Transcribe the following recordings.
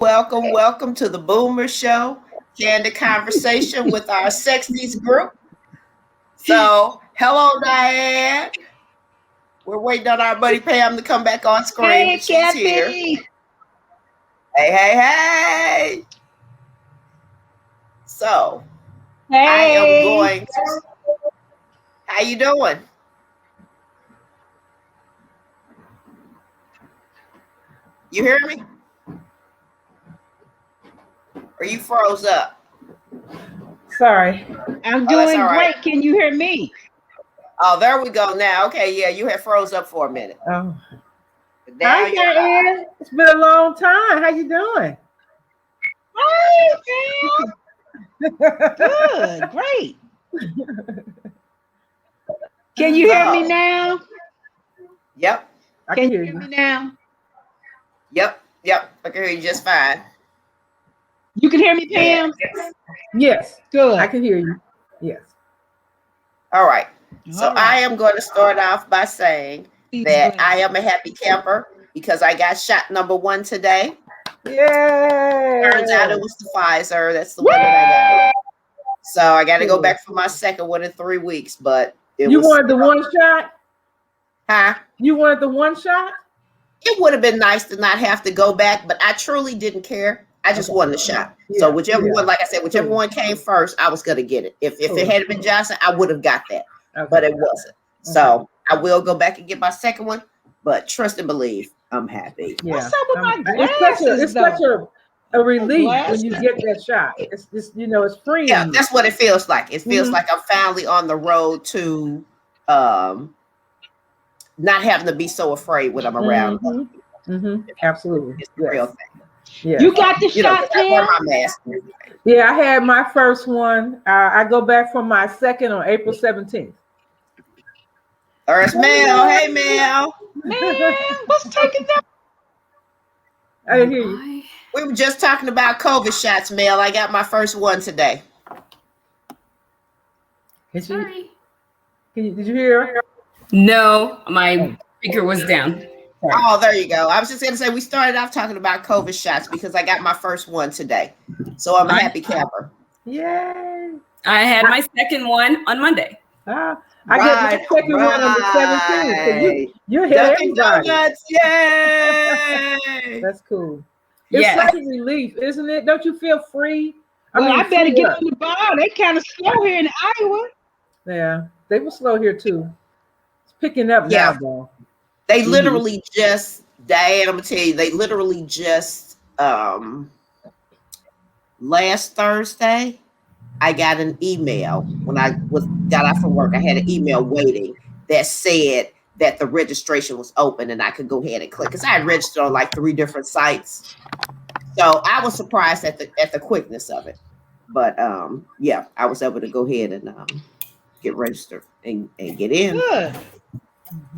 Welcome to the boomrz show, candid conversation with our sexies group. So, hello, Diane. We're waiting on our buddy Pam to come back on screen. Hey, She's Kathy. here. Hey. So, I am going to. How you doing? You hear me? Or you froze up? Sorry. I'm doing great. Right. Can you hear me? Oh, there we go now. Okay, yeah, you had froze up for a minute. Oh. Hi, Diane. It's been a long time. How you doing? Hi, Pam. Good, great. Can you hear me now? Yep. Can you hear me now? Yep. I can hear you just fine. You can hear me, Pam? Yes. Good. I can hear you. Yes. All right. So I am going to start off by saying that I am a happy camper because I got shot number 1 today. Yay! Turns out it was the Pfizer. That's the one that I got. So I got to go back for my second one in 3 weeks. But you wanted the one shot? Huh? You wanted the one shot? It would have been nice to not have to go back, but I truly didn't care. I just wanted a shot. Yeah, so whichever one, like I said, whichever one came first, I was going to get it. If it had been Johnson, I would have got that. But it wasn't. So I will go back and get my second one. But trust and believe, I'm happy. Yeah. What's up with my glasses? It's such a relief when you get that shot. It's just, it's free. Yeah, that's what it feels like. It feels like I'm finally on the road to not having to be so afraid when I'm around. Absolutely. It's the real thing. Yeah. You got the shot, I wear my mask. Yeah, I had my first one. I go back for my second on April 17th. There's Mel. Hey, Mel. Man, what's taking that? I didn't hear you. We were just talking about COVID shots, Mel. I got my first one today. Sorry. Did you hear? No, my speaker was down. Oh, there you go. I was just going to say, we started off talking about COVID shots because I got my first one today. So I'm a happy camper. Yay. I had my second one on Monday. I got my second one on the 17th. So you're hitting donuts. Yay. That's cool. It's such a relief, isn't it? Don't you feel free? I better get on the bar. They kind of slow here in Iowa. Yeah, they were slow here too. It's picking up now, though. They literally just, Diane, I'm gonna tell you, they literally just last Thursday, I got an email when I got off from work. I had an email waiting that said that the registration was open and I could go ahead and click because I had registered on like 3 different sites. So I was surprised at the quickness of it. But I was able to go ahead and get registered and get in. Good.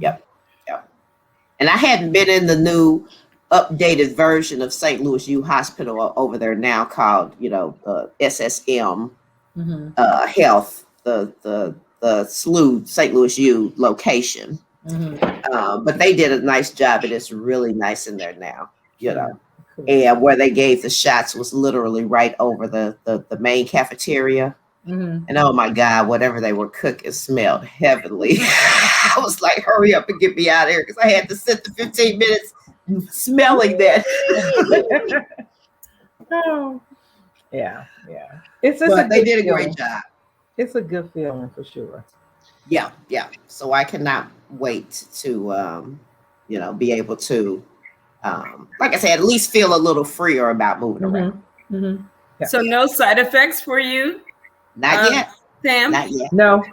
Yep. And I hadn't been in the new updated version of St. Louis U Hospital over there now called, SSM Health, the SLU St. Louis U location. But they did a nice job. It is really nice in there now, Cool. And where they gave the shots was literally right over the main cafeteria. And oh my God, whatever they were cooking smelled heavenly. I was like, hurry up and get me out of here because I had to sit the 15 minutes smelling that. Yeah. They did a great job. It's a good feeling for sure. Yeah. So I cannot wait to, be able to, like I said, at least feel a little freer about moving around. Yeah. So no side effects for you? Not yet. Sam? Not yet. No.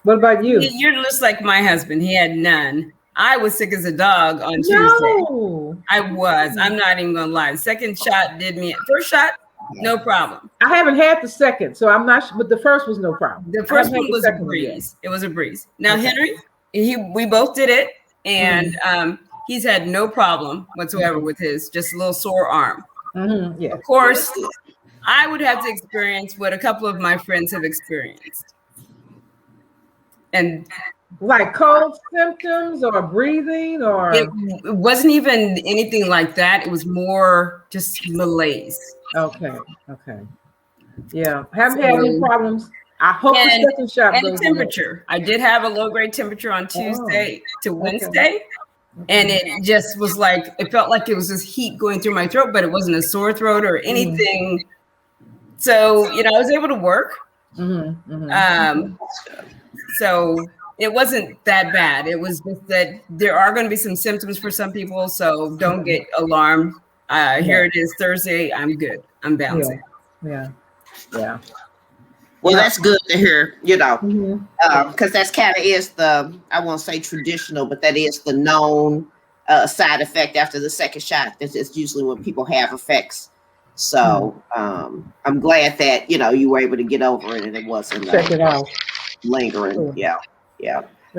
What about you? You're just like my husband. He had none. I was sick as a dog on Tuesday. I was. I'm not even going to lie. Second shot did me. First shot, no problem. I haven't had the second, so I'm not sure, but the first was no problem. The first one was a breeze. It was a breeze. Now, Henry, we both did it, and he's had no problem whatsoever with his just a little sore arm. Of course, I would have to experience what a couple of my friends have experienced. And Like cold symptoms or breathing or? It wasn't even anything like that. It was more just malaise. Okay. Yeah. Haven't had any problems. I hope the second shot goes temperature. I did have a low-grade temperature on Tuesday to Wednesday. And it just was like, it felt like it was this heat going through my throat, but it wasn't a sore throat or anything. So, I was able to work. So it wasn't that bad. It was just that there are going to be some symptoms for some people. So don't get alarmed. Here it is Thursday. I'm good. I'm bouncing. Yeah. Well, that's good to hear, because that's kind of is I won't say traditional, but that is the known side effect after the second shot. It's usually when people have effects. So I'm glad that, you were able to get over it and it wasn't check it out. Lingering. Cool. Yeah.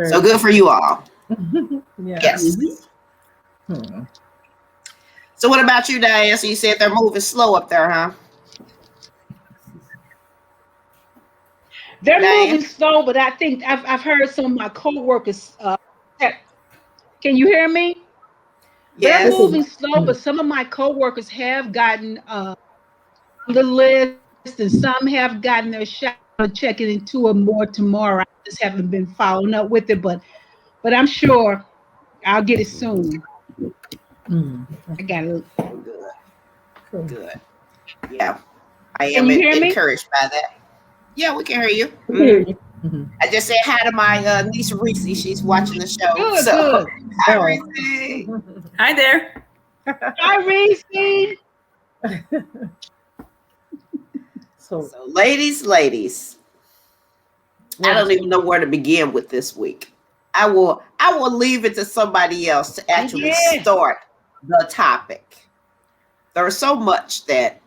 So good for you all. Yes. So what about you, Diane? So you said they're moving slow up there, huh? They're moving slow, but I think I've heard some of my coworkers. Can you hear me? Yes. They're moving slow, but some of my coworkers have gotten the list, and some have gotten their shot. I'm checking into it more tomorrow. I just haven't been following up with it, but I'm sure I'll get it soon. I got it. Good. Yeah, I am encouraged by that. Yeah, we can hear you. I just said hi to my niece Reese. She's watching the show. Good. Hi, Reese. Hi there. Hi, Reese. So ladies, I don't even know where to begin with this week. I will leave it to somebody else to actually start the topic. There's so much that,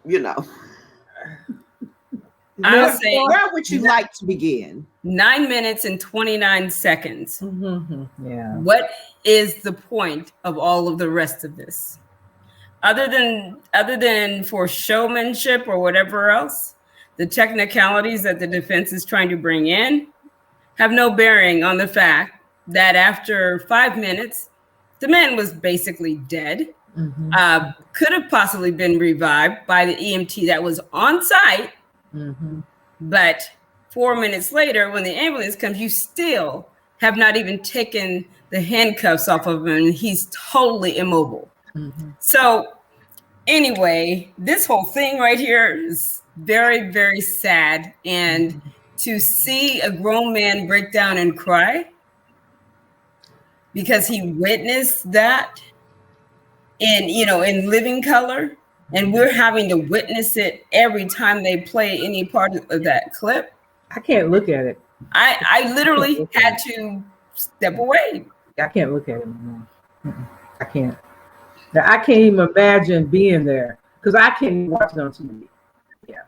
I'll say, where would you like to begin? 9 minutes and 29 seconds. Yeah. What is the point of all of the rest of this? Other than for showmanship or whatever else, the technicalities that the defense is trying to bring in have no bearing on the fact that after 5 minutes, the man was basically dead. Could have possibly been revived by the EMT that was on site. But 4 minutes later, when the ambulance comes, you still have not even taken the handcuffs off of him. And he's totally immobile. So anyway, this whole thing right here is very, very sad. And to see a grown man break down and cry because he witnessed that in living color, and we're having to witness it every time they play any part of that clip. I can't look at it. I literally had to step away. I can't look at it anymore. I can't. Now, I can't even imagine being there because I can't even watch it on TV. Yeah.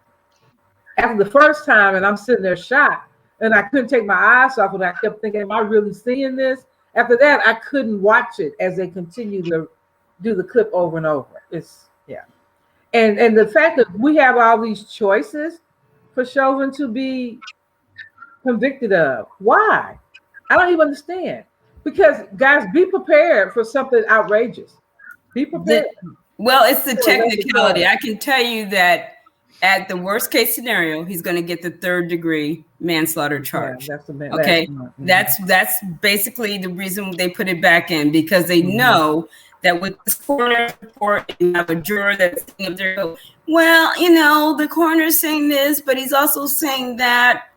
After the first time, and I'm sitting there shocked, and I couldn't take my eyes off it. I kept thinking, am I really seeing this? After that, I couldn't watch it as they continue to do the clip over and over. And the fact that we have all these choices for Chauvin to be convicted of. Why? I don't even understand. Because guys, be prepared for something outrageous. Be prepared. It's the technicality. I can tell you that at the worst case scenario, he's going to get the 3rd degree manslaughter charge. That's basically the reason they put it back in, because they know that with this coroner report, you have a juror that's sitting up there, the coroner's saying this, but he's also saying that.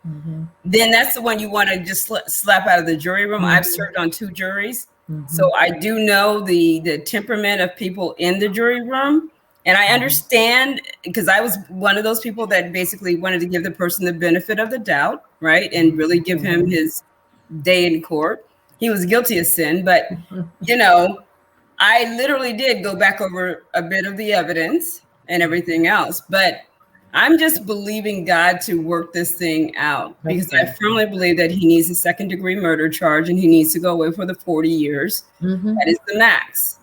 Then that's the one you want to just slap out of the jury room. I've served on 2 juries. So I do know the temperament of people in the jury room. And I understand, because I was one of those people that basically wanted to give the person the benefit of the doubt, right? And really give him his day in court. He was guilty of sin, but, I literally did go back over a bit of the evidence and everything else, but I'm just believing God to work this thing out, because I firmly believe that he needs a 2nd degree murder charge and he needs to go away for the 40 years. That is the max,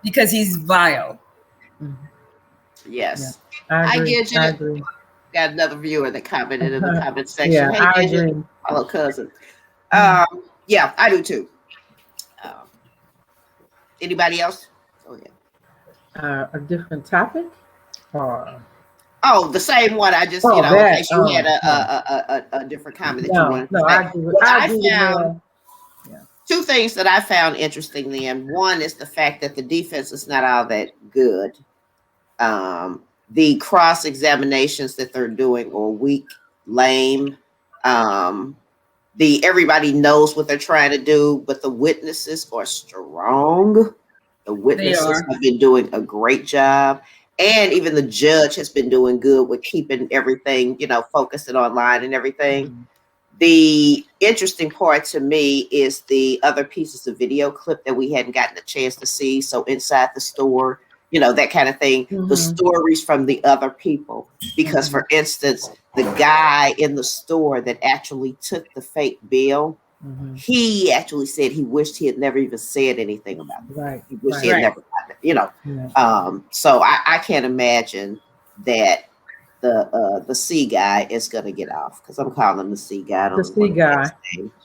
because he's vile. Yes. Yeah, I get you. I agree. Got another viewer that commented in the comment section. Yeah, Hey, I agree. Hello, cousin. Yeah, I do too. Anybody else? Oh yeah. A different topic, or the same one. I just in case you had a different comment that you wanted to say. I agree. I found two things that I found interesting. Then one is the fact that the defense is not all that good. The cross examinations that they're doing are weak, lame. Everybody knows what they're trying to do, but the witnesses are strong. The witnesses have been doing a great job. And even the judge has been doing good with keeping everything, focused and online and everything. Mm-hmm. The interesting part to me is the other pieces of video clip that we hadn't gotten a chance to see. So inside the store, that kind of thing, mm-hmm. The stories from the other people. Because, for instance, the guy in the store that actually took the fake bill, mm-hmm. he actually said he wished he had never even said anything about it. Right. He wished he had never gotten it, Yeah. So I can't imagine that the C guy is going to get off, because I'm calling him the C guy. The C guy.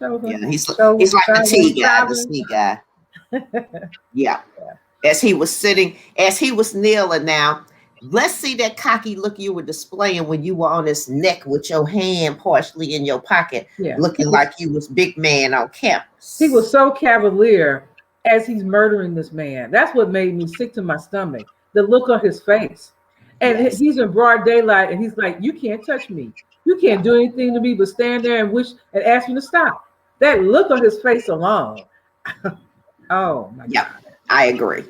Yeah, he's like the T guy, the C guy. Yeah. As he was kneeling now, let's see that cocky look you were displaying when you were on his neck with your hand partially in your pocket, looking like you was big man on campus. He was so cavalier as he's murdering this man. That's what made me sick to my stomach. The look on his face. And he's in broad daylight, and he's like, you can't touch me. You can't do anything to me but stand there and and ask me to stop. That look on his face alone. Oh, my God. I agree.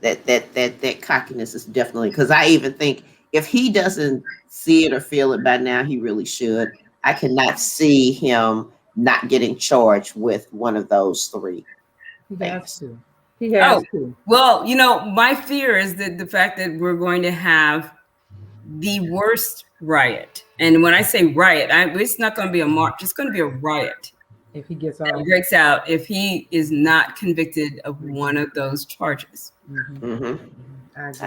That cockiness is definitely, because I even think if he doesn't see it or feel it by now, he really should. I cannot see him not getting charged with one of those three. He has to. He has to. Well, my fear is that the fact that we're going to have the worst riot. And when I say riot, it's not going to be a march. It's going to be a riot. If he gets out, breaks out, if he is not convicted of one of those charges. Mm-hmm. Mm-hmm.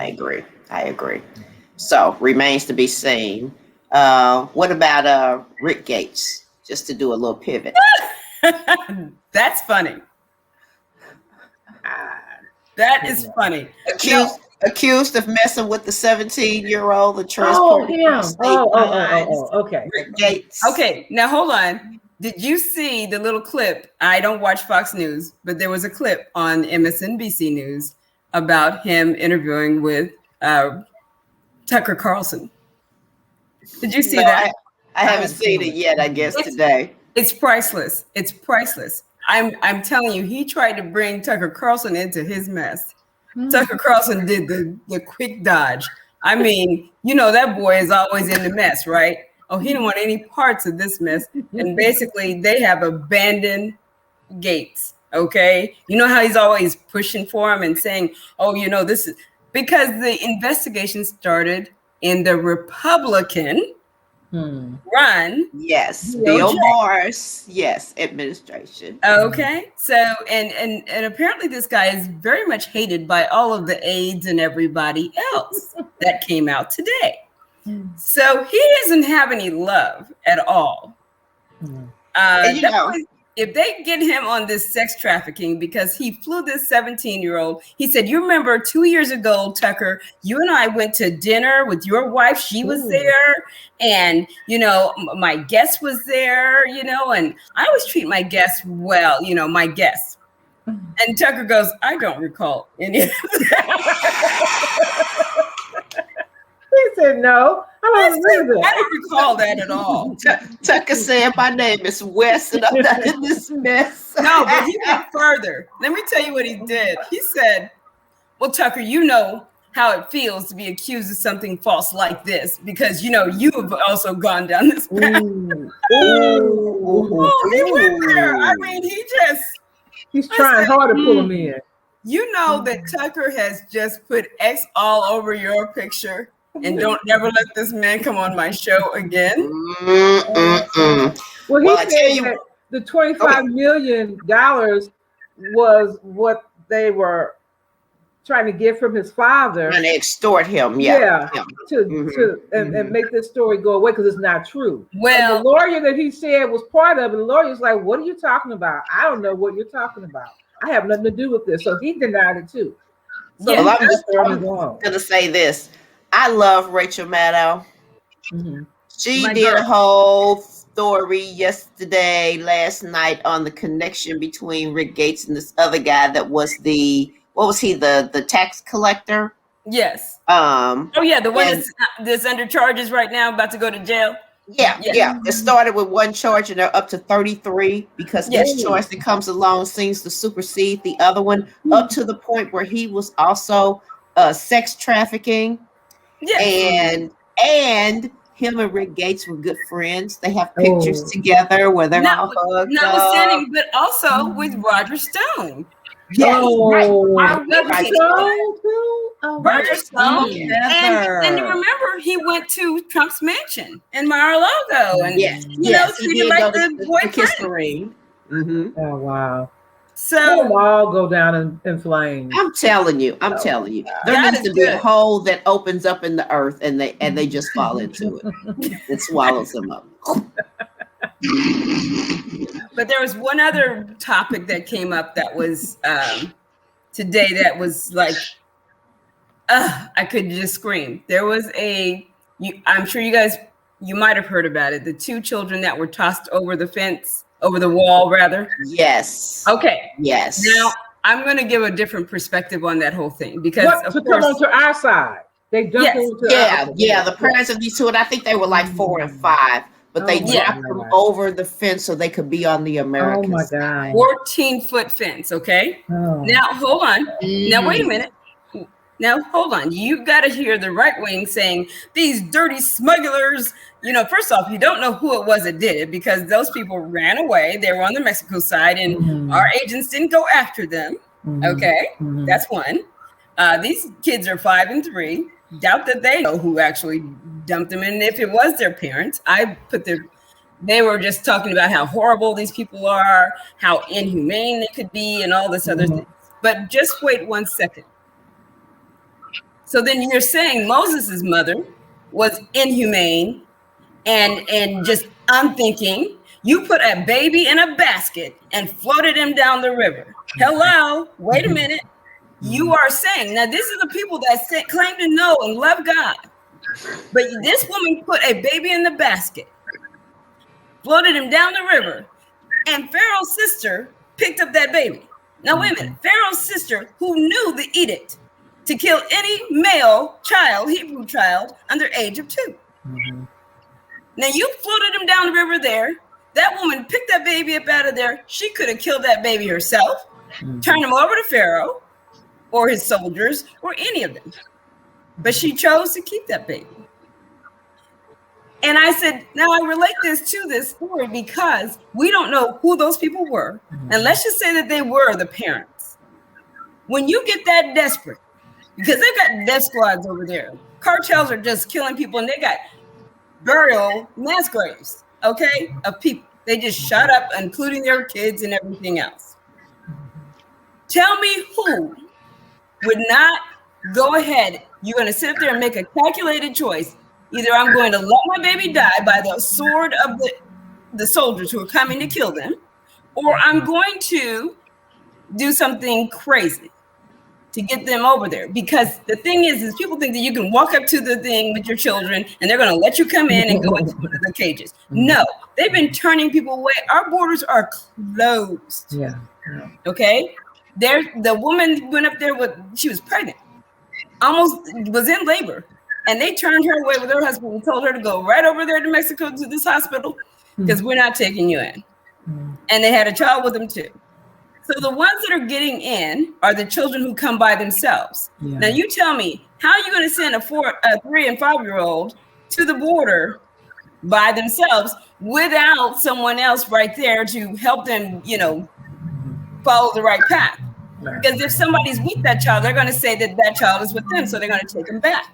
I agree. So remains to be seen. What about Rick Gates? Just to do a little pivot. That's funny. That is funny. Accused of messing with the 17-year-old and transporting. Okay. Rick Gates. Okay, now hold on. Did you see the little clip? I don't watch Fox News, but there was a clip on MSNBC News about him interviewing with Tucker Carlson. Did you see that? I haven't seen it yet, I guess, today. It's priceless. It's priceless. I'm telling you, he tried to bring Tucker Carlson into his mess. Mm-hmm. Tucker Carlson did the quick dodge. I mean, that boy is always in the mess, right? Oh, he didn't want any parts of this mess. And basically, they have abandoned Gates, okay? You know how he's always pushing for him and saying, this is because the investigation started in the Republican run. Yes, boomrz, administration. Okay, so and apparently this guy is very much hated by all of the aides and everybody else that came out today. So he doesn't have any love at all. If they get him on this sex trafficking, because he flew this 17-year-old, he said, you remember 2 years ago, Tucker, you and I went to dinner with your wife. She was there. And, my guest was there, and I always treat my guests well, my guests. And Tucker goes, I don't recall any of that. He said, no, I don't recall that at all. Tucker said, my name is Wes, and I'm not in this mess. No, but he went further. Let me tell you what he did. He said, well, Tucker, you know how it feels to be accused of something false like this, because, you have also gone down this path. He went there. I mean, he's trying hard to pull him in. You know that Tucker has just put X all over your picture. And don't never let this man come on my show again. Well, he said that the $25 million was what they were trying to get from his father. Trying to extort him. And make this story go away because it's not true. Well, and the lawyer that he said was part of it, the lawyer's like, what are you talking about? I don't know what you're talking about. I have nothing to do with this. So he denied it too. So I'm going to say this. I love Rachel Maddow. Mm-hmm. She did a whole story last night on the connection between Rick Gates and this other guy that was the tax collector. Yes. The one that's under charges right now, about to go to jail. Yeah. It started with one charge and they're up to 33 because each charge that comes along seems to supersede the other one, up to the point where he was also sex trafficking. Yes. And him and Rick Gates were good friends. They have pictures together where they're all hugged notwithstanding, but also with Roger Stone. Yes, Roger Stone. And you remember he went to Trump's mansion in Mar-a-Lago and treated like the boyfriend. Mm-hmm. Oh wow. So they'll all go down in flames. I'm telling you. There needs to be a hole that opens up in the earth and they just fall into it. It swallows them up. But there was one other topic that came up that was today that was like, I could just scream. There was I'm sure you might have heard about it. The 2 children that were tossed over the fence, over the wall rather. Yes. Okay. Yes. Now I'm going to give a different perspective on that whole thing because come on to our side. They jumped into the parents of these 2, and I think they were like 4 and 5. But they dropped them over the fence so they could be on the American side. 14-foot fence, okay? Oh. Now, hold on. Mm-hmm. Now, wait a minute. Now, hold on. You got to hear the right wing saying, these dirty smugglers. First off, you don't know who it was that did it because those people ran away. They were on the Mexico side, and our agents didn't go after them, okay? Mm-hmm. That's one. These kids are 5 and 3. Doubt that they know who actually dumped them. And if it was their parents, they were just talking about how horrible these people are, how inhumane they could be, and all this other thing. But just wait 1 second. So then you're saying Moses's mother was inhumane and just unthinking. You put a baby in a basket and floated him down the river. Hello, wait a minute. You are saying, now this is the people that claim to know and love God. But this woman put a baby in the basket, floated him down the river, and Pharaoh's sister picked up that baby. Now wait a minute, Pharaoh's sister who knew the edict to kill any male child, Hebrew child, under age of 2. Mm-hmm. Now you floated him down the river there. That woman picked that baby up out of there. She could have killed that baby herself, turned him over to Pharaoh, or his soldiers, or any of them. But she chose to keep that baby. And I said, now I relate this to this story because we don't know who those people were. And let's just say that they were the parents. When you get that desperate, because they've got death squads over there. Cartels are just killing people and they got burial mass graves, okay, of people. They just shot up, including their kids and everything else. Tell me who would not go ahead. You're going to sit up there and make a calculated choice. Either I'm going to let my baby die by the sword of the soldiers who are coming to kill them, or I'm going to do something crazy to get them over there. Because the thing is people think that you can walk up to the thing with your children and they're going to let you come in and go into the cages. No, they've been turning people away. Our borders are closed. Yeah. Okay. The woman went up there she was pregnant, almost was in labor, and they turned her away with her husband and told her to go right over there to Mexico to this hospital because we're not taking you in. And they had a child with them too. So the ones that are getting in are the children who come by themselves. Yeah. Now you tell me, how are you going to send a 3 and 5-year-old to the border by themselves without someone else right there to help them, follow the right path? Because if somebody's with that child, they're going to say that child is with them, so they're going to take them back.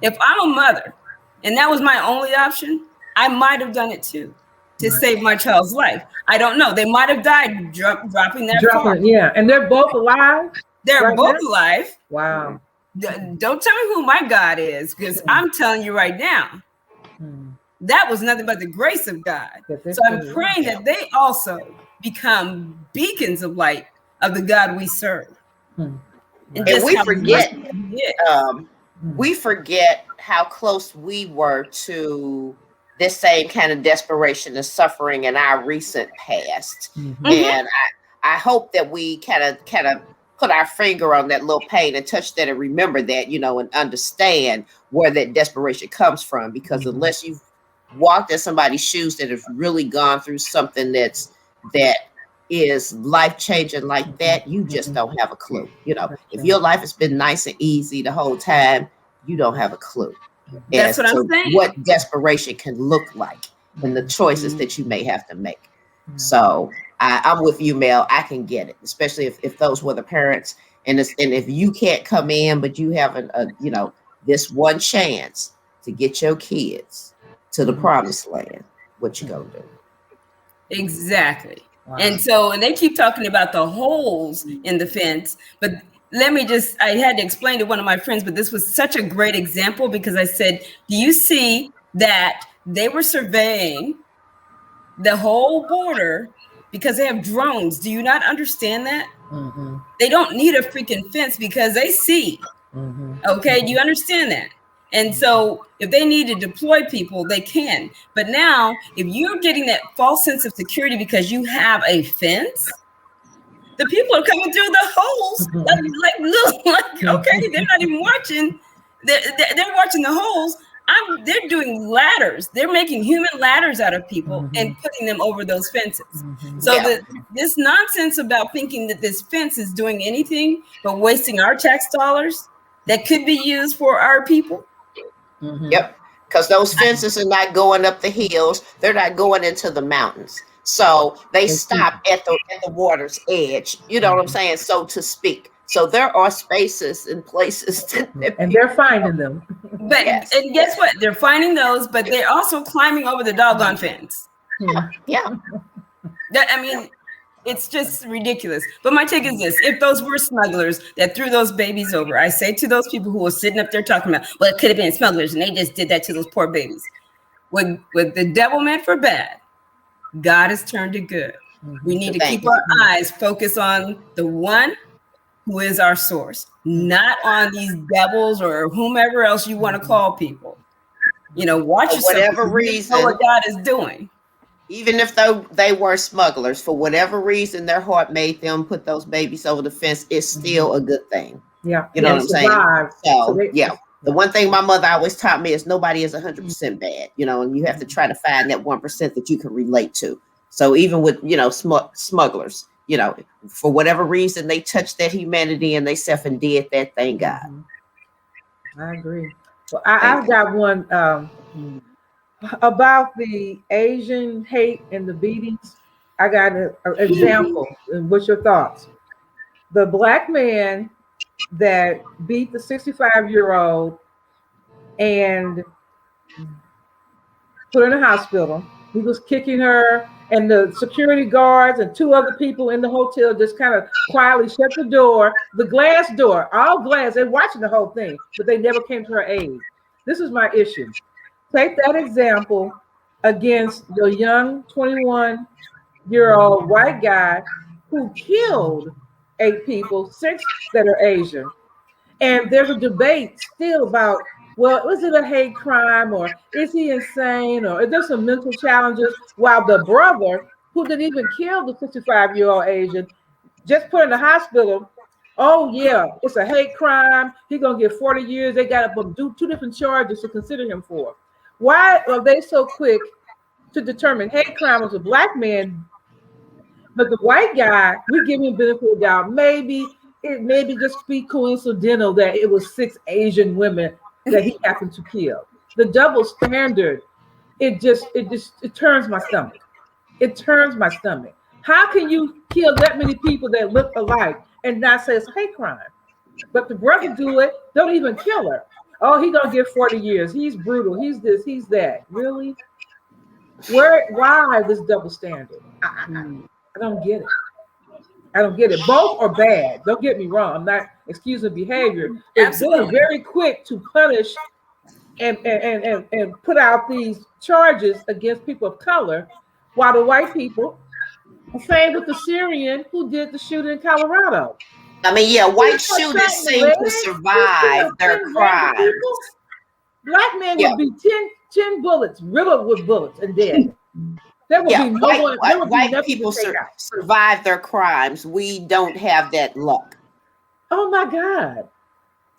If I'm a mother and that was my only option, I might have done it too to save my child's life. I don't know. They might have died dropping that car. Yeah, and they're both alive? They're right both now? alive. Wow. Don't tell me who my God is, because I'm telling you right now, that was nothing but the grace of God. So I'm praying that they also become beacons of light of the God we serve. And we forget, how close we were to this same kind of desperation and suffering in our recent past. And I hope that we kind of put our finger on that little pain and touch that and remember that, you know, and understand where that desperation comes from. Because unless you've walked in somebody's shoes that have really gone through something that is life-changing like that, you just don't have a clue. You know, if your life has been nice and easy the whole time, you don't have a clue. That's what I'm saying. What desperation can look like and the choices that you may have to make. So I'm with you, Mel. I can get it, especially if those were the parents, and if you can't come in, but you have this one chance to get your kids to the promised land, what you gonna do? Exactly. Wow. And they keep talking about the holes in the fence, but I had to explain to one of my friends, but this was such a great example, because I said, do you see that they were surveying the whole border because they have drones? Do you not understand that? They don't need a freaking fence because they see. Okay, do you understand that? And so if they need to deploy people, they can. But now, if you're getting that false sense of security because you have a fence, the people are coming through the holes like okay, they're not even watching. They're watching the holes. They're doing ladders. They're making human ladders out of people and putting them over those fences. So this nonsense about thinking that this fence is doing anything but wasting our tax dollars that could be used for our people. Yep, because those fences are not going up the hills. They're not going into the mountains. So they stop at the water's edge. You know what I'm saying? So to speak. So there are spaces and places and they're finding them. But and guess what? They're finding those, but they're also climbing over the doggone fence. Yeah. I mean, it's just ridiculous. But my take is this: if those were smugglers that threw those babies over, I say to those people who were sitting up there talking about, well, it could have been smugglers and they just did that to those poor babies. What the devil meant for bad, God has turned it good. We need to keep our eyes focused on the one who is our source, not on these devils or whomever else you want to call people. You know, watch yourself. For whatever reason, know what God is doing. Even if they were smugglers, for whatever reason, their heart made them put those babies over the fence. It's still a good thing. Yeah, you know what I'm saying. So the one thing my mother always taught me is nobody is 100% bad. You know, and you have to try to find that 1% that you can relate to. So even with smugglers, you know, for whatever reason, they touched that humanity and they self and did that. Thank God. I agree. Well, I've got one about the Asian hate and the beatings. I got an example. And what's your thoughts? The black man that beat the 65-year-old and put her in the hospital. He was kicking her, and the security guards and two other people in the hotel just kind of quietly shut the door, the glass door, all glass. They're watching the whole thing, but they never came to her aid. This is my issue. Take that example against the young 21-year-old white guy who killed 8 people, 6 that are Asian. And there's a debate still about, well, is it a hate crime, or is he insane, or is there some mental challenges? While the brother, who didn't even kill the 65-year-old Asian, just put in the hospital, oh yeah, it's a hate crime. He's gonna get 40 years. They got to do 2 different charges to consider him for. Why are they so quick to determine hate crime was a black man, but the white guy, we give him benefit of doubt? Maybe just be coincidental that it was 6 Asian women that he happened to kill. The double standard, it turns my stomach. It turns my stomach. How can you kill that many people that look alike and not say it's a hate crime? But the brother do it, don't even kill her. Oh, he's gonna get 40 years. He's brutal. He's this, he's that. Really? Why this double standard? I don't get it. I don't get it. Both are bad. Don't get me wrong. I'm not excusing behavior. It's really very quick to punish and put out these charges against people of color, while the white people, same with the Syrian who did the shooting in Colorado. I mean, yeah, white shooters seem to survive their crimes. Black men would be 10 bullets, riddled with bullets, and dead. There would be no one. There would be nothing to take out. Survive their crimes. We don't have that luck. Oh my God!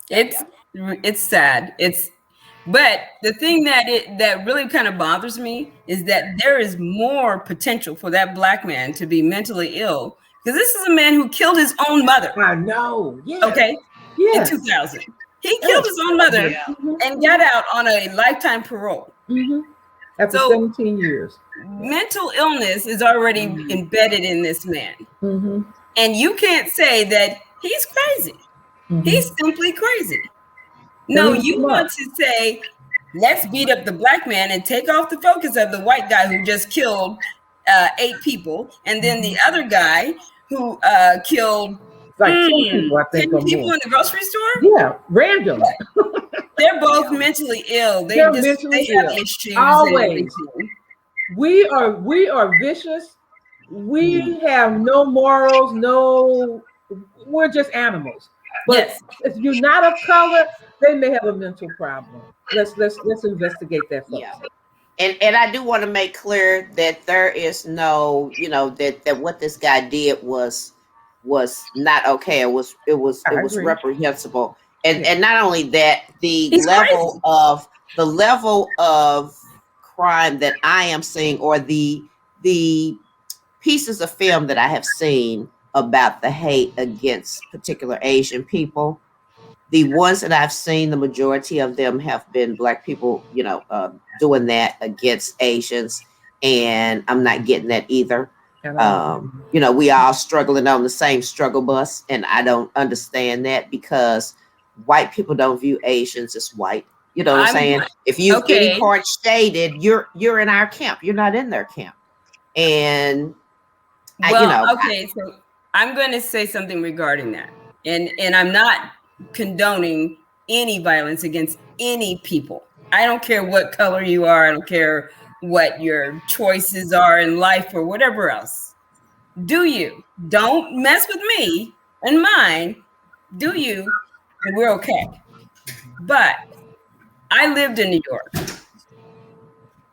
It's sad. But the thing that really kind of bothers me is that there is more potential for that black man to be mentally ill, because this is a man who killed his own mother. I know. Yeah. Okay. In 2000, he killed his own mother and got out on a lifetime parole. After 17 years. Mental illness is already embedded in this man. And you can't say that he's crazy. He's simply crazy. No, you want to say, let's beat up the black man and take off the focus of the white guy who just killed 8 people. And then the other guy who killed like 10 people, I think. 10 people in the grocery store? Yeah, random. They're both mentally ill. They have issues. Always. We are vicious. We have no morals. We're just animals. But if you're not of color, they may have a mental problem. Let's investigate that first. Yeah. And I do want to make clear that there is no, that what this guy did was not okay. It was reprehensible. And not only that, the level of crime that I am seeing, or the pieces of film that I have seen about the hate against particular Asian people, the ones that I've seen, the majority of them have been Black people, doing that against Asians, and I'm not getting that either. We all struggling on the same struggle bus, and I don't understand that, because white people don't view Asians as white. You know what I'm saying? If you any part shaded, you're in our camp. You're not in their camp. And so I'm going to say something regarding that, and I'm not condoning any violence against any people. I don't care what color you are. I don't care what your choices are in life or whatever else. Do you? Don't mess with me and mine. Do you? And we're okay. But I lived in New York,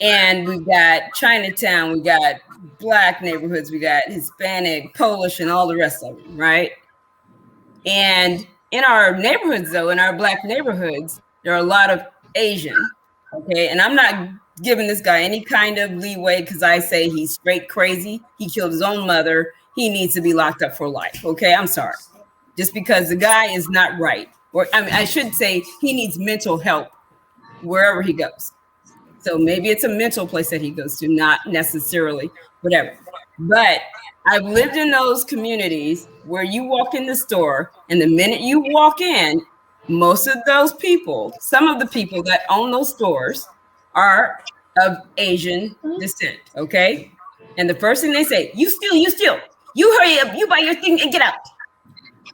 and we got Chinatown, we got Black neighborhoods, we got Hispanic, Polish, and all the rest of them, right? And in our neighborhoods, though, in our Black neighborhoods, there are a lot of Asian, okay? And I'm not giving this guy any kind of leeway, because I say he's straight crazy. He killed his own mother. He needs to be locked up for life, okay? I'm sorry. Just because the guy is not right. Or I should say he needs mental help wherever he goes. So maybe it's a mental place that he goes to, not necessarily whatever. But I've lived in those communities where you walk in the store, and the minute you walk in, most of those people, some of the people that own those stores are of Asian descent, okay? And the first thing they say, you steal, you hurry up, you buy your thing and get out.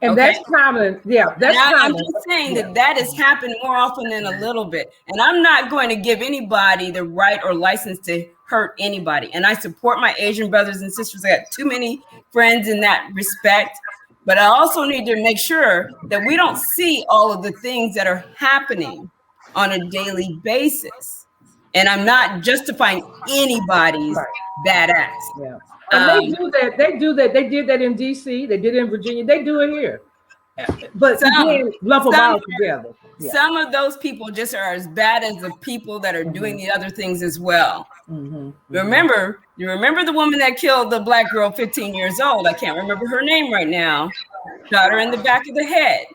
And that's common. Yeah, that's common. I'm just saying that has happened more often than a little bit. And I'm not going to give anybody the right or license to hurt anybody. And I support my Asian brothers and sisters. I got too many friends in that respect. But I also need to make sure that we don't see all of the things that are happening on a daily basis. And I'm not justifying anybody's bad acts. Yeah. And they do that. They did that in DC. They did it in Virginia. They do it here. But lump them all together. Yeah. Some of those people just are as bad as the people that are doing the other things as well. You remember the woman that killed the Black girl, 15 years old? I can't remember her name right now. Shot her in the back of the head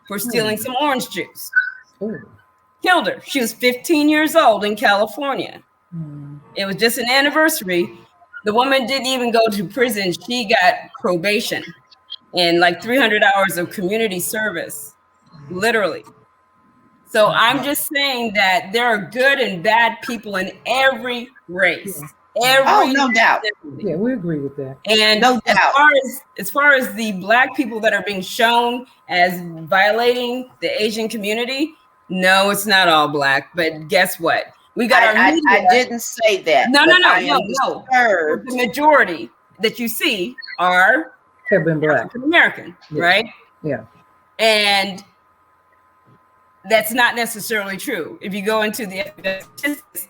for stealing some orange juice. Killed her. She was 15 years old in California. It was just an anniversary. The woman didn't even go to prison. She got probation and like 300 hours of community service, literally. So I'm just saying that there are good and bad people in every race. No doubt. Yeah, we agree with that. And no doubt. As far as the Black people that are being shown as violating the Asian community, no, it's not all Black. But guess what? We got our media. I didn't say that. No. Disturbed. The majority that you see are have been Black, African American, right? Yeah. And that's not necessarily true. If you go into the statistics,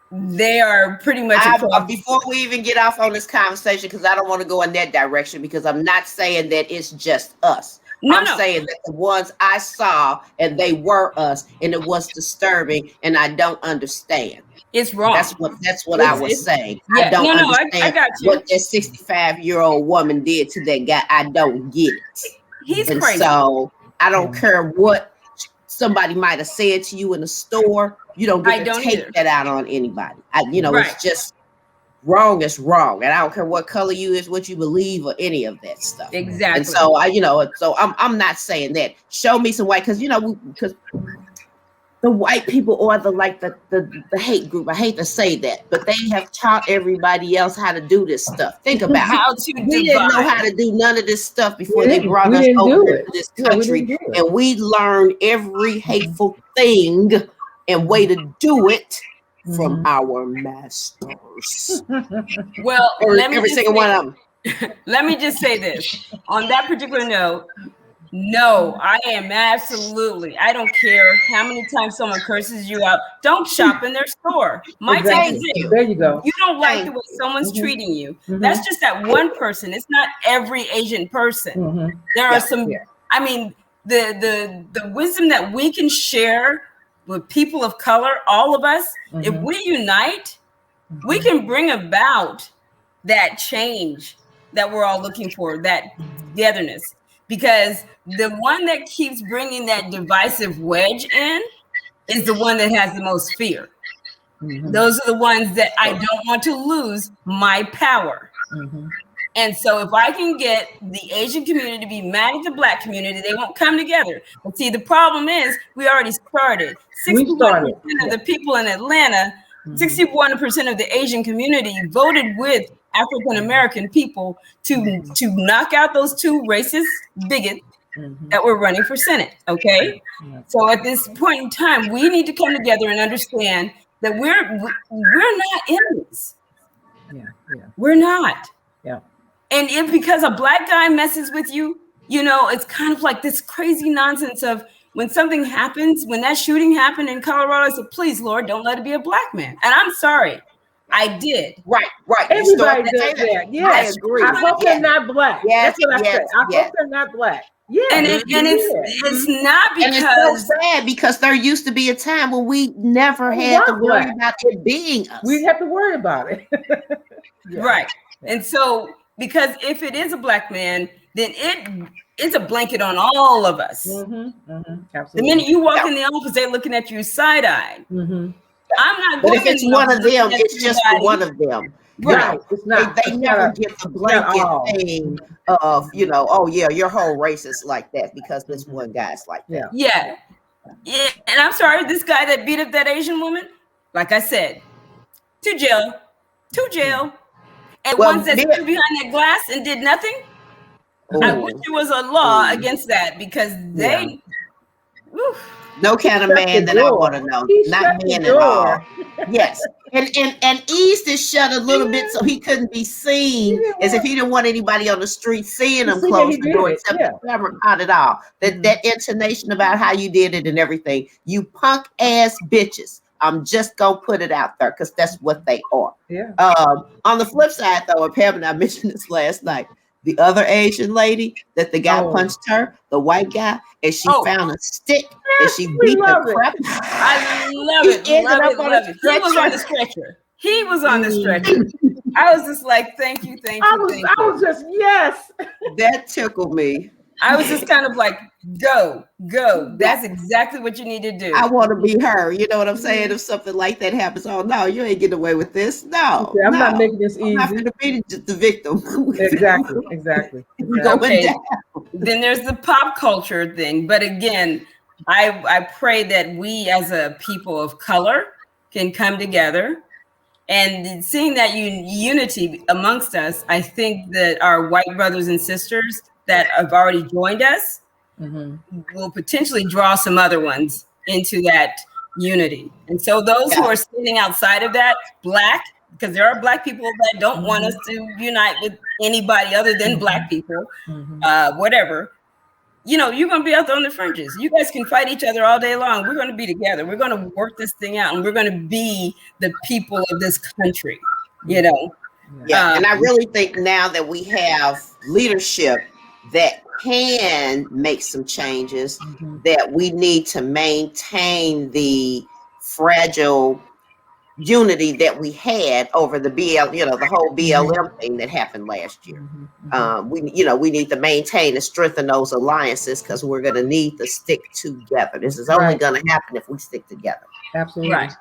they are pretty much before we even get off on this conversation, because I don't want to go in that direction, because I'm not saying that it's just us. I'm saying that the ones I saw, and they were us, and it was disturbing, and I don't understand. It's wrong. That's what I was saying. Yeah. I don't understand I got you. what that 65-year-old woman did to that guy. I don't get it. He's and crazy. So I don't care what somebody might have said to you in the store. You don't get to take that out on anybody. It's just wrong is wrong, and I don't care what color you is, what you believe, or any of that stuff. Exactly. And so I'm not saying that. Show me some white, because because the white people are the hate group. I hate to say that, but they have taught everybody else how to do this stuff. Think about how it. We didn't know how to do none of this stuff before they brought us over to this country, and we learned every hateful thing and way to do it from our masters. Well, every single one of them. Let me just say this on that particular note. No, I am absolutely. I don't care how many times someone curses you out. Don't shop in their store. My take is this. There you go. You don't like the way someone's treating you. That's just that one person. It's not every Asian person. There are some. I mean, the wisdom that we can share with people of color, all of us, if we unite, we can bring about that change that we're all looking for, that togetherness. Because the one that keeps bringing that divisive wedge in is the one that has the most fear. Those are the ones that I don't want to lose my power. And so if I can get the Asian community to be mad at the Black community, they won't come together. But see, the problem is we already started. 61% of the people in Atlanta, 61% of the Asian community voted with African American people to knock out those two racist bigots that were running for Senate. Okay, so at this point in time, we need to come together and understand that we're not enemies. We're not. And if because a Black guy messes with you, it's kind of like this crazy nonsense of when something happens, when that shooting happened in Colorado, I said, please, Lord, don't let it be a Black man. And I'm sorry. I did. Right. Everybody does that. Yes. I agree. I hope they're not Black. That's what I said. I hope they're not Black. Yeah. And it's not because it's so sad, because there used to be a time when we never had to worry about it being us. We didn't have to worry about it. Right. And so because if it is a Black man, then it's a blanket on all of us. Absolutely. The minute you walk in the office, they're looking at you side-eyed. I'm not. But if it's one of them, it's just one of them. Right. It's not. They never get the blanket thing of your whole race is like that because this one guy's like that. Yeah. And I'm sorry, this guy that beat up that Asian woman, like I said, to jail. And ones that stood behind that glass and did nothing. I wish there was a law against that, because they. No kind of man that I want to know. Not men at all. Yes. And eased his shut a little bit so he couldn't be seen, as if he didn't want anybody on the street seeing him close the door, except the camera caught it all. That intonation about how you did it and everything. You punk ass bitches. I'm just gonna put it out there because that's what they are. On the flip side, though, and Pam and I mentioned this last night, the other Asian lady that the guy punched her, the white guy, and she found a stick and she beat the crap. I love it. He was on the stretcher. He was on the stretcher. I was just like, thank you. I was just, yes. That tickled me. I was just kind of like, go. That's exactly what you need to do. I want to be her. You know what I'm saying? If something like that happens, oh no, you ain't getting away with this. No, I'm not making this easy. I'm not going to be the victim. Exactly. Okay. Then there's the pop culture thing. But again, I pray that we as a people of color can come together And seeing that unity amongst us, I think that our white brothers and sisters that have already joined us will potentially draw some other ones into that unity. And so those who are sitting outside of that, Black, because there are Black people that don't want us to unite with anybody other than Black people, whatever. You know, you're going to be out there on the fringes. You guys can fight each other all day long. We're going to be together. We're going to work this thing out, and we're going to be the people of this country, you know. And I really think now that we have leadership that can make some changes, that we need to maintain the fragile unity that we had over the the whole BLM thing that happened last year. We need to maintain and strengthen those alliances, because we're going to need to stick together. This is only going to happen if we stick together. Absolutely. Right.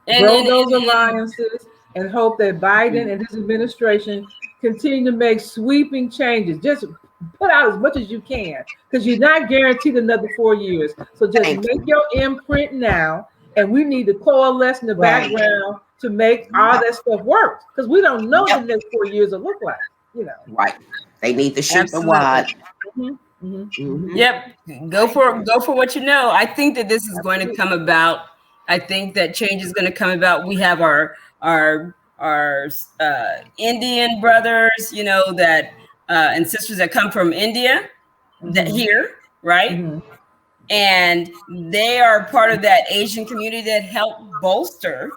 Grow those alliances and hope that Biden and his administration continue to make sweeping changes. Just put out as much as you can, because you're not guaranteed another 4 years. So just make your imprint now. And we need to coalesce in the background to make all that stuff work, because we don't know what the next 4 years will look like, you know. Right. They need to shoot the wide. Yep. Go for what you know. I think that this is going to come about. I think that change is going to come about. We have our Indian brothers, you know, that and sisters that come from India that here, right? And they are part of that Asian community that helped bolster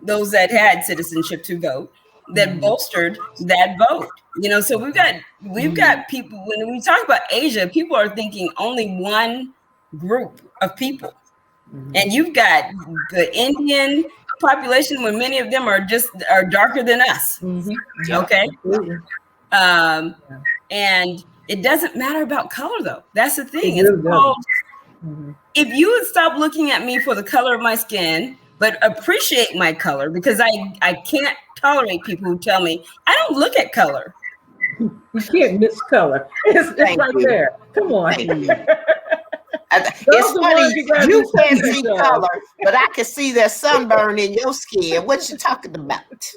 those that had citizenship to vote, that bolstered that vote. You know, so we've got people, when we talk about Asia, people are thinking only one group of people. And you've got the Indian population, when many of them are darker than us. Okay. And it doesn't matter about color, though. That's the thing. It's called, if you would stop looking at me for the color of my skin, but appreciate my color, because I can't tolerate people who tell me I don't look at color. You can't miss color. It's right there. Come on. It's funny, you can't see color, but I can see that sunburn in your skin. What you talking about?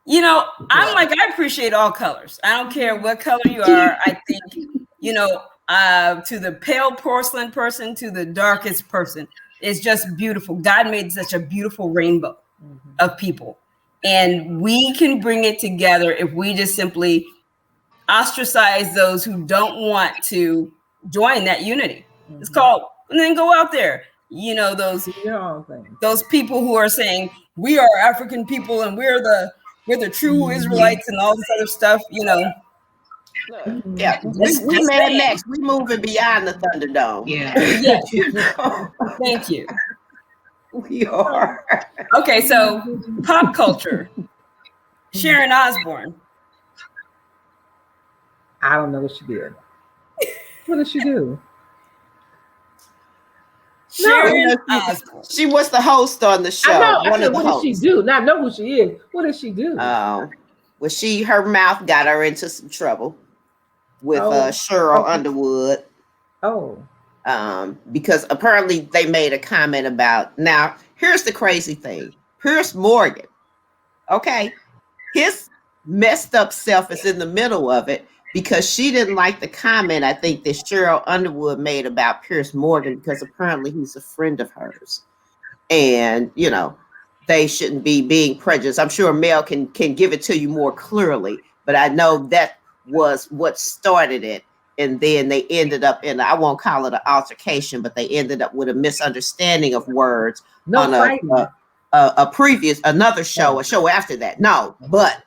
You know, I'm like, I appreciate all colors. I don't care what color you are. I think, you know, to the pale porcelain person, to the darkest person, it's just beautiful. God made such a beautiful rainbow of people. And we can bring it together if we just simply ostracize those who don't want to join that unity. It's called, and then go out there. You know, those people who are saying, we are African people and we're the true Israelites and all this other stuff, you know. Yeah, we Mad Max. We moving beyond the Thunderdome. Thank you. We are. Okay, so pop culture. Sharon Osbourne. I don't know what she did. What did she do? Sharon Osbourne. She was the host on the show. What did she do? Now I know who she is. What did she do? Well, her mouth got her into some trouble with Cheryl Underwood. Because apparently they made a comment about, now here's the crazy thing. Pierce Morgan, okay, his messed up self is in the middle of it, because she didn't like the comment, I think, that Cheryl Underwood made about Pierce Morgan, because apparently he's a friend of hers. And, you know, they shouldn't be being prejudiced. I'm sure Mel can give it to you more clearly, but I know that was what started it. And then they ended up in, I won't call it an altercation, but they ended up with a misunderstanding of words on another show, a show after that. No, but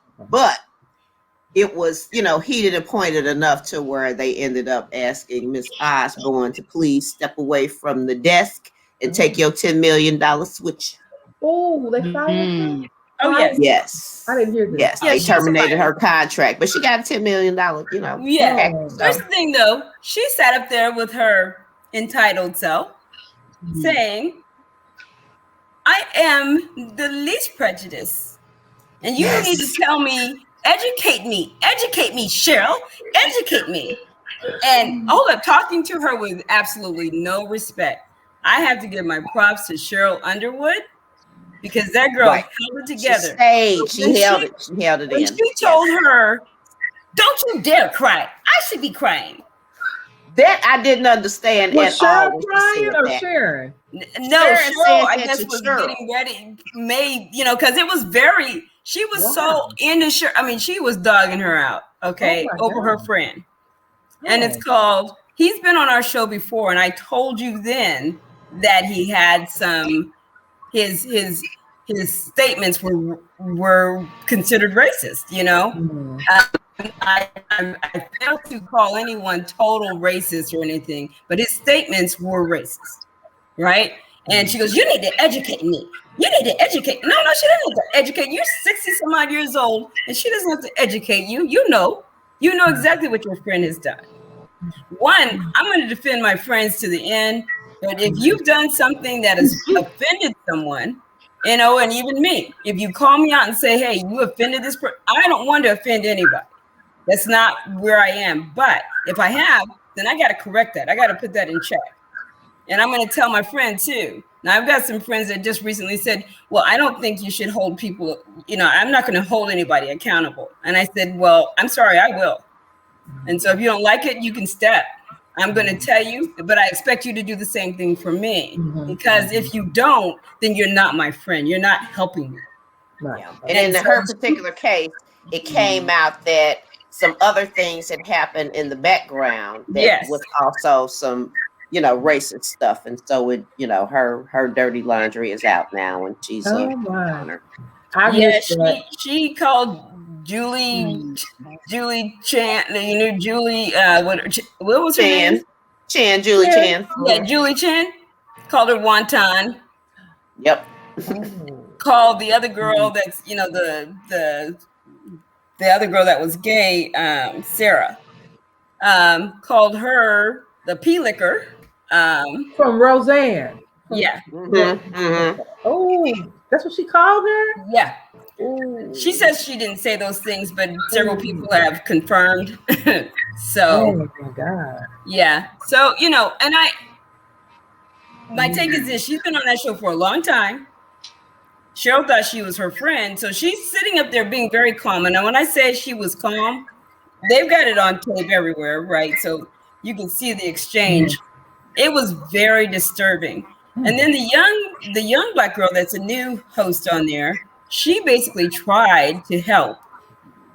it was, you know, heated and pointed enough to where they ended up asking Miss Osbourne to please step away from the desk and take your $10 million switch. Oh, they fired her? Oh, yes. Yes. I didn't hear this. Yes, they terminated her contract, but she got a $10 million, you know. Yeah. Here's the thing, though. She sat up there with her entitled self saying, I am the least prejudiced. And you need to tell me, educate me, Cheryl, educate me. And talking to her with absolutely no respect. I have to give my props to Cheryl Underwood, because that girl held it together. She held it. She held it in. She told her, "Don't you dare cry. I should be crying." That I didn't understand was at all. Was crying or Sharon? No, Cheryl, I guess, was getting ready, because it was very. She was so into Cheryl. I mean, she was dogging her out, over her friend. And it's called, he's been on our show before, and I told you then that he had some, his statements were considered racist, I failed to call anyone total racist or anything, but his statements were racist, right? And she goes, "You need to educate me. You need to educate." No, she doesn't need to educate. You're 60 some odd years old, and she doesn't have to educate you. You know exactly what your friend has done. One, I'm going to defend my friends to the end, but if you've done something that has offended someone, and even me, if you call me out and say, "Hey, you offended this person," I don't want to offend anybody. That's not where I am. But if I have, then I got to correct that. I got to put that in check. And I'm going to tell my friend too. Now, I've got some friends that just recently said, "Well, I don't think you should hold people, I'm not going to hold anybody accountable." And I said, "Well, I'm sorry, I will. And so if you don't like it, you can step. I'm going to tell you, but I expect you to do the same thing for me. Because if you don't, then you're not my friend. You're not helping me." Right. Yeah. And in her particular case, it came out that some other things had happened in the background that was also some, racist stuff. And so it, her dirty laundry is out now, and she's on her. She called Julie Chan, Julie, what was her name? Julie Chan. Yeah, Julie Chan. Called her wonton. Yep. Called the other girl that's, the other girl that was gay, Sarah. Called her the pea licker. From Roseanne. Yeah. Oh, that's what she called her? Yeah. Ooh. She says she didn't say those things, but several people have confirmed. So, oh my God. Yeah. So, and my take is this: she's been on that show for a long time. Cheryl thought she was her friend, so she's sitting up there being very calm. And now, when I say she was calm, they've got it on tape everywhere, right? So you can see the exchange. It was very disturbing. And then the young Black girl that's a new host on there, she basically tried to help,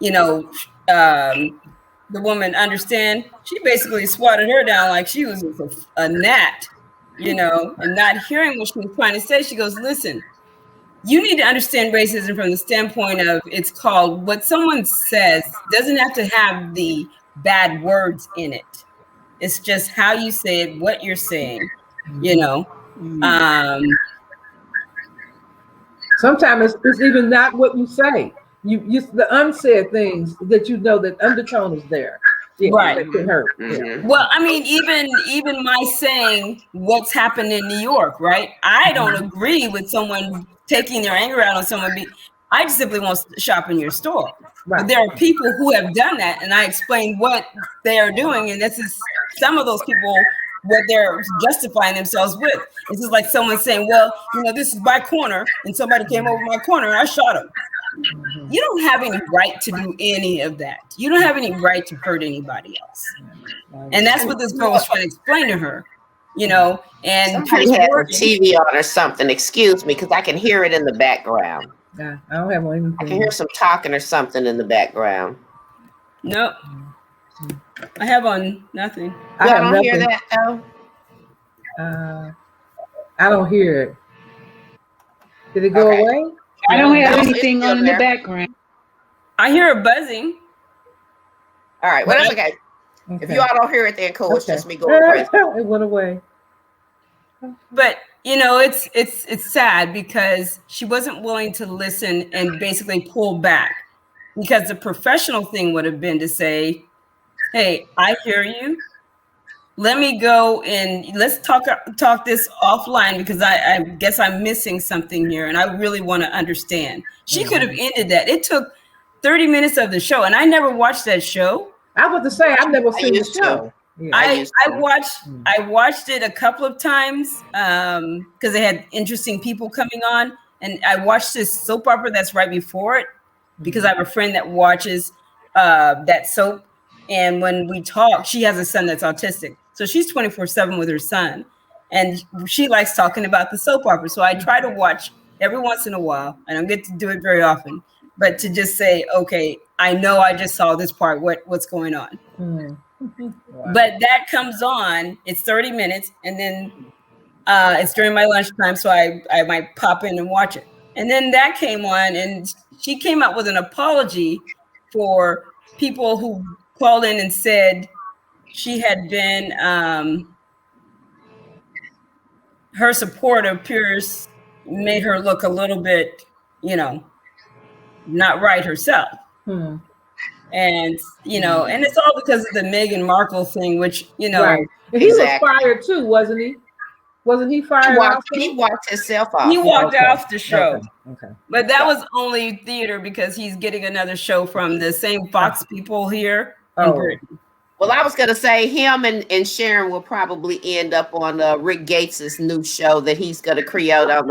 the woman understand. She basically swatted her down like she was a gnat, and not hearing what she was trying to say. She goes, "Listen, you need to understand racism from the standpoint of it's called what someone says doesn't have to have the bad words in it. It's just how you say it, what you're saying, Sometimes it's even not what you say. You the unsaid things that that undertone is there. Yeah, right. It can hurt. Yeah. Well, I mean, even my saying what's happened in New York, right? I don't agree with someone taking their anger out on someone. I just simply want to shop in your store. Right. But there are people who have done that, and I explained what they are doing, and this is some of those people what they're justifying themselves with. It's just like someone saying, "Well, this is my corner, and somebody came over my corner, and I shot him." You don't have any right to do any of that. You don't have any right to hurt anybody else. And that's what this girl was trying to explain to her, and somebody has a TV on or something. Excuse me, because I can hear it in the background. Yeah, I don't have anything. I can hear some talking or something in the background. No, I have on nothing. I don't hear that though. I don't hear it. Did it go away? I don't have anything on in the background. I hear a buzzing. All right, well, that's okay. If you all don't hear it, then cool. It's just me going crazy. It went away. But it's sad because she wasn't willing to listen and basically pull back, because the professional thing would have been to say, "Hey, I hear you. Let me go and let's talk this offline, because I guess I'm missing something here and I really want to understand." She could have ended that. It took 30 minutes of the show, and I never watched that show. I was to say I've never seen the show. Yeah, I watched it a couple of times because they had interesting people coming on, and I watched this soap opera that's right before it because I have a friend that watches that soap. And when we talk, she has a son that's autistic. So she's 24/7 with her son. And she likes talking about the soap opera. So I try to watch every once in a while. I don't get to do it very often. But to just say, okay, I know I just saw this part. What's going on? Wow. But that comes on. It's 30 minutes. And then it's during my lunchtime. So I might pop in and watch it. And then that came on. And she came out with an apology for people who called in and said she had been, her support of Pierce made her look a little bit, not right herself. And, and it's all because of the Meghan Markle thing, which, Right. And he was fired too, wasn't he? Wasn't he fired? He walked himself off. He walked off the show. Okay. But that was only theater because he's getting another show from the same Fox people here in Britain. Well, I was going to say him and Sharon will probably end up on Rick Gates's new show that he's going to create on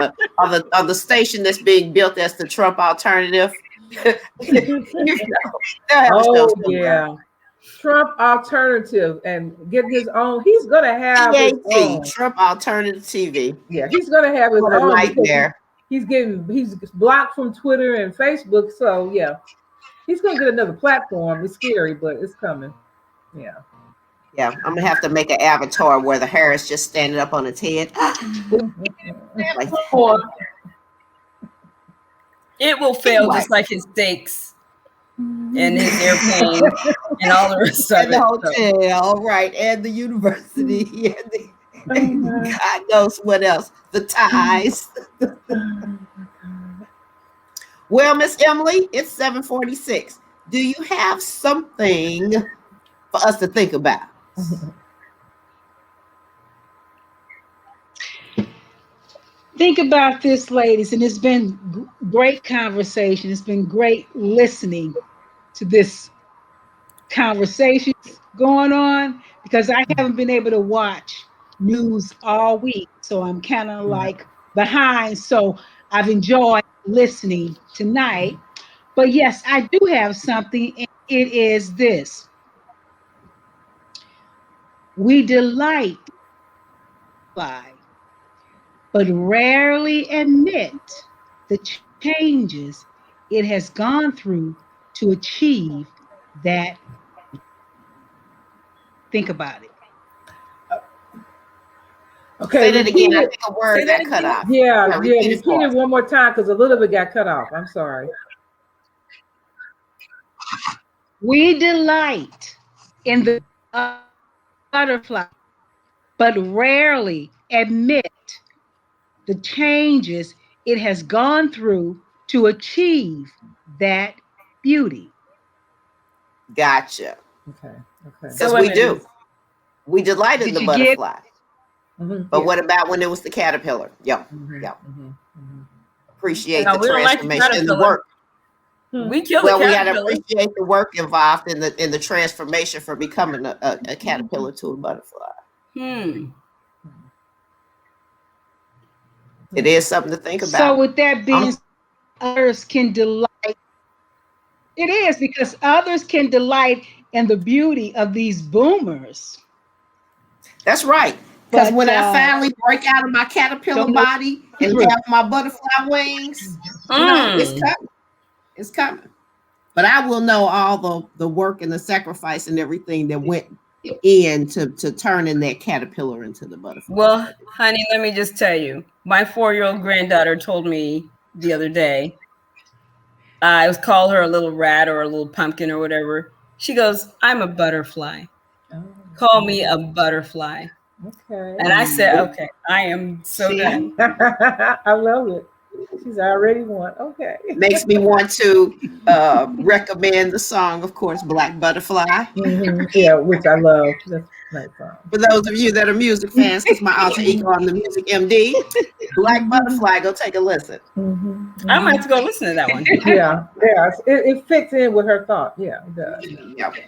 the station that's being built as the Trump alternative. Yeah. Trump alternative and getting his own. He's going to have his own. Trump alternative TV. Yeah, he's going to have his own nightmare. He's blocked from Twitter and Facebook. So yeah, he's going to get another platform. It's scary, but it's coming. Yeah. Yeah, I'm gonna have to make an avatar where the hair is just standing up on its head. It will fail just like his steaks and his airplane and all the rest of it. And the hotel, right, and the university, and God knows what else. The ties. Well, Miss Emily, it's 7:46. Do you have something for us to think about? Think about this, ladies, and it's been great conversation. It's been great listening to this conversation going on because I haven't been able to watch news all week, so I'm kind of like behind. So I've enjoyed listening tonight. But yes, I do have something, and it is this. We delight by, but rarely admit the changes it has gone through to achieve that. Think about it. Okay. Say that again. I think a word got cut off. Yeah. Repeat it one more time because a little bit got cut off. I'm sorry. We delight in the butterfly, but rarely admit the changes it has gone through to achieve that beauty. Gotcha. Okay. Because we do. We delight in the butterfly. But what about when it was the caterpillar? Appreciate the transformation and the work. We kill the caterpillar. We gotta appreciate the work involved in the transformation for becoming a caterpillar to a butterfly. It is something to think about. So with that being said, others can delight. It is because others can delight in the beauty of these boomers. That's right. Because when I finally break out of my caterpillar body and have my butterfly wings, it's coming. It's coming. But I will know all the work and the sacrifice and everything that went into turning that caterpillar into the butterfly. Well, honey, let me just tell you, my 4-year-old granddaughter told me the other day, I was called her a little rat or a little pumpkin or whatever. She goes, I'm a butterfly. Call me a butterfly. Okay. And I said, okay, I am so done. I love it. She's already one. Okay. Makes me want to recommend the song, of course, Black Butterfly. Yeah, which I love. That's nice song. For those of you that are music fans, because my alter ego on the Music MD, Black Butterfly, go take a listen. I might have to go listen to that one. Yeah. It fits in with her thought. Yeah, it does.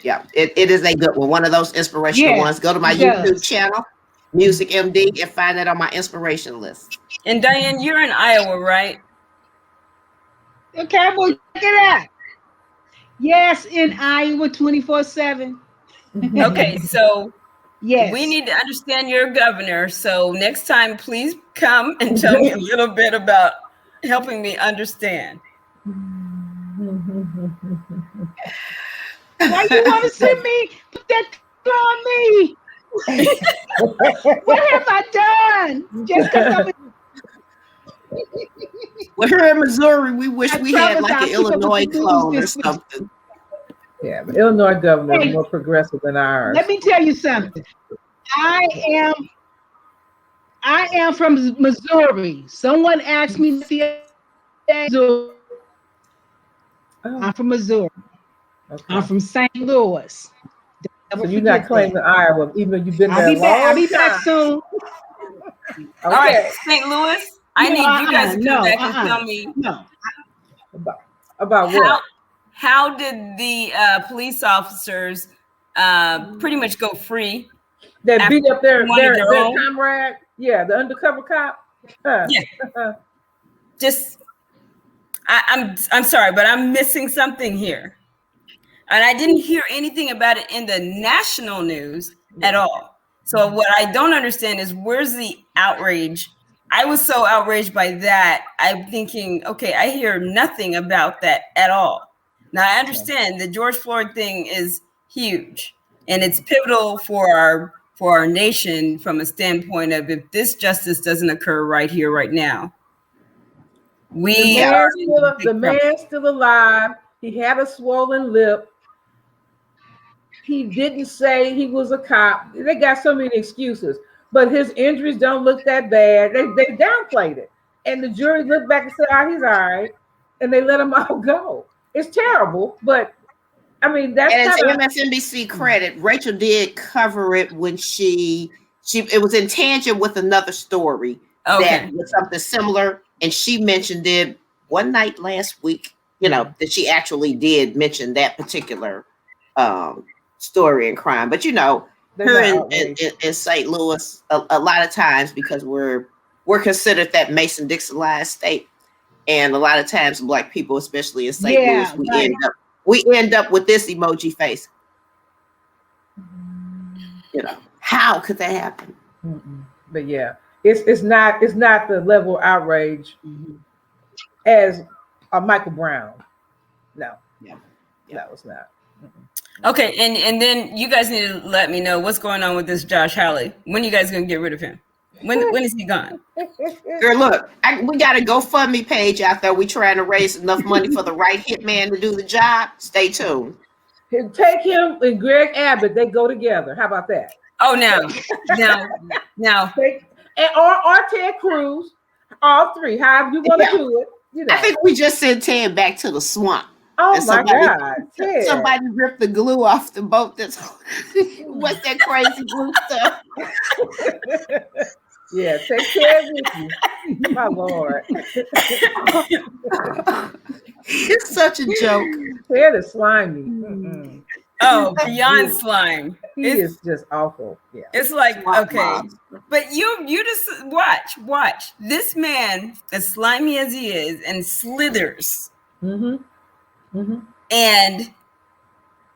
Yeah. It is a good one. One of those inspirational ones. Go to my YouTube channel, Music MD, and find that on my inspiration list. And Diane, you're in Iowa, right? Okay, I'm gonna check it out. Yes, in Iowa 24/7. Okay, so yes, we need to understand your governor. So next time, please come and tell me a little bit about helping me understand. Why you want to send me? Put that on me. What have I done? Just because I'm. Well, here in Missouri, we wish we had like an Illinois clone or something. Yeah, but Illinois governor is more progressive than ours. Let me tell you something. I am from Missouri. Someone asked me the other day. I'm from Missouri. Okay. I'm from St. Louis. So you're not claiming Iowa, even though you've been there a long time. I'll be back soon. Okay. All right, St. Louis. I need you guys to come back and tell me about what? How did the police officers pretty much go free? They beat up their comrade. Yeah, the undercover cop. Yeah. Just, I'm sorry, but I'm missing something here. And I didn't hear anything about it in the national news at all. So what I don't understand is where's the outrage? I was so outraged by that. I'm thinking, okay, I hear nothing about that at all. Now I understand the George Floyd thing is huge and it's pivotal for our nation from a standpoint of if this justice doesn't occur right here, right now. The man's still alive. He had a swollen lip. He didn't say he was a cop. They got so many excuses, but his injuries don't look that bad. They downplayed it. And the jury looked back and said, he's all right. And they let him all go. It's terrible, but I mean, that's and it's MSNBC credit. Rachel did cover it when it was in tangent with another story that was something similar. And she mentioned it one night last week, that she actually did mention that particular story and crime. But here in St. Louis, a lot of times because we're considered that Mason-Dixon state, and a lot of times Black people, especially in St. Louis, we end up with this emoji face. How could that happen? But yeah, it's not the level of outrage as Michael Brown. No, it's not. Okay, and then you guys need to let me know what's going on with this Josh Hawley. When you guys gonna get rid of him? When is he gone? Girl, look, we got a GoFundMe page out there. We trying to raise enough money for the right hitman to do the job. Stay tuned. Take him and Greg Abbott. They go together. How about that? Oh, no. Or Ted Cruz. All three. However you want to do it. I think we just sent Ted back to the swamp. Oh my God! Somebody ripped the glue off the boat. What's that crazy glue stuff? Yeah, take care with you, my Lord. It's such a joke. Ted is slimy. Oh, beyond slime. He is just awful. Yeah, it's like okay, but you just watch. This man, as slimy as he is, and slithers. And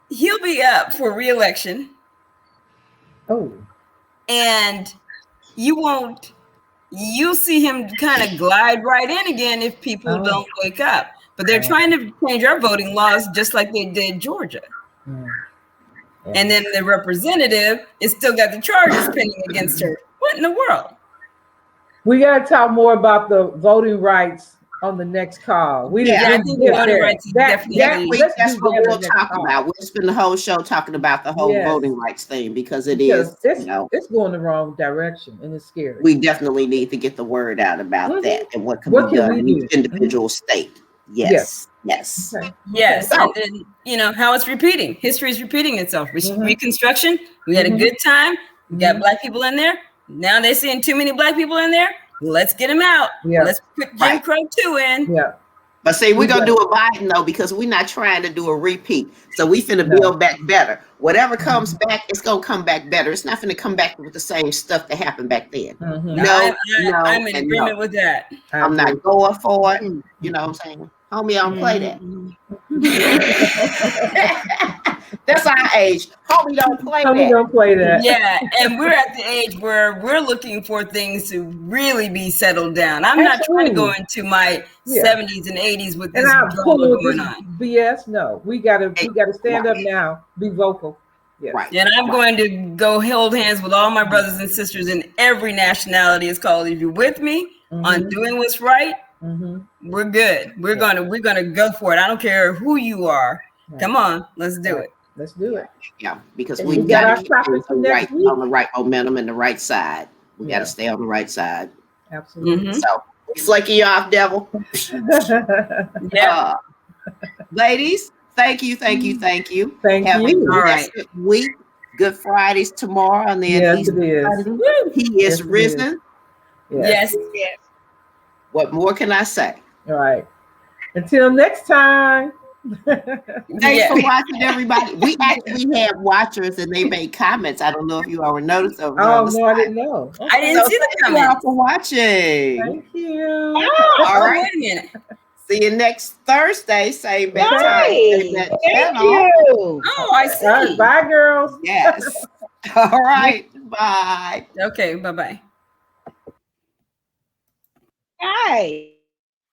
he'll be up for re-election. Oh. And you'll see him kind of glide right in again if people don't wake up. But they're trying to change our voting laws just like they did Georgia. And then the representative is still got the charges pending against her. What in the world? We got to talk more about the voting rights on the next call. I think voting rights is definitely that's what we'll talk about. We'll spend the whole show talking about the whole voting rights thing because it's going the wrong direction and it's scary. We definitely need to get the word out about that and what can be done in each individual state. Yes. Okay. Yes. So, and then how it's repeating. History is repeating itself. Reconstruction. We had a good time. We got Black people in there. Now they're seeing too many Black people in there. Let's get him out. Yeah. Let's put Jim Crow 2 in. Yeah. But see, we're going to do a Biden, though, because we're not trying to do a repeat. So we finna build back better. Whatever comes back, it's going to come back better. It's not finna come back with the same stuff that happened back then. I'm in agreement with that. I'm not going for it. You know what I'm saying? Homie, I don't play that. That's our age. Homie, don't play that. Homie, don't play that. Yeah, and we're at the age where we're looking for things to really be settled down. I'm not trying to go into my 70s and 80s with this drama going on. BS. No, we gotta stand up now. Be vocal. Yes. Right. And I'm going to go hold hands with all my brothers and sisters in every nationality. It's called, if you're with me on doing what's right, we're good. We're gonna go for it. I don't care who you are. Right. Come on, let's do it. Let's do it. Yeah, because we got to on the right momentum and the right side. We got to stay on the right side. Absolutely. So we flaking you off, devil. Ladies, thank you. Thank you. All right. Week. Good Fridays tomorrow, and then yes, it is. He is risen. Yes. What more can I say? All right. Until next time. Thanks for watching, everybody. We actually have watchers and they made comments. I don't know if you already noticed over there. Oh, no, I didn't know. Okay. I didn't see the comments. Thank you all for watching. Thank you. All right. Wait a minute. See you next Thursday. Same bad time. Thank you. Oh, I see. All right, bye, girls. Yes. All right. Bye. Okay. Bye-bye. Bye.